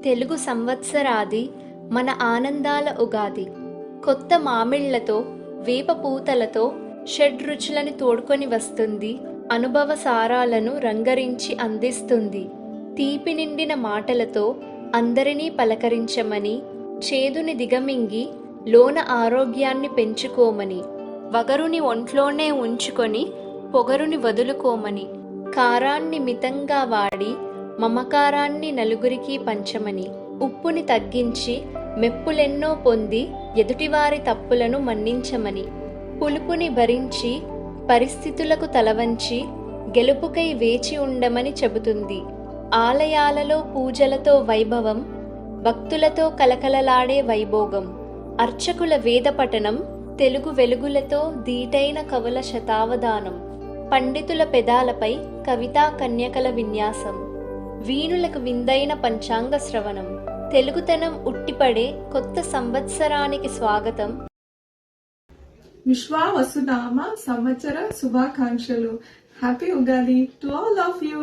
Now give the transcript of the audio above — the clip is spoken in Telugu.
తెలుగు సంవత్సరాది మన ఆనందాల ఉగాది. కొత్త మామిళ్లతో వేప పూతలతో షడ్రుచులను తోడ్కొని వస్తుంది. అనుభవ సారాలను రంగరించి అందిస్తుంది. తీపి నిండిన మాటలతో అందరినీ పలకరించమని, చేదుని దిగమింగి లోన ఆరోగ్యాన్ని పెంచుకోమని, వగరుని ఒంట్లోనే ఉంచుకొని పొగరుని వదులుకోమని, కారాన్ని మితంగా వాడి మమకారాన్ని నలుగురికి పంచమని, ఉప్పుని తగ్గించి మెప్పులెన్నో పొంది ఎదుటివారి తప్పులను మన్నించమని, పులుపుని భరించి పరిస్థితులకు తలవంచి గెలుపుకై వేచి ఉండమని చెబుతుంది. ఆలయాలలో పూజలతో వైభవం, భక్తులతో కలకలలాడే వైభోగం, అర్చకుల వేద పఠనం, తెలుగు వెలుగులతో దీటైన కవుల శతావధానం, పండితుల పెదాలపై కవితా కన్యకల విన్యాసం, వీణులకు విందైన పంచాంగ శ్రవణం, తెలుగుతనం ఉట్టిపడే కొత్త సంవత్సరానికి స్వాగతం. విశ్వావసునామ సంవత్సర శుభాకాంక్షలు. Happy Ugadi to all of you.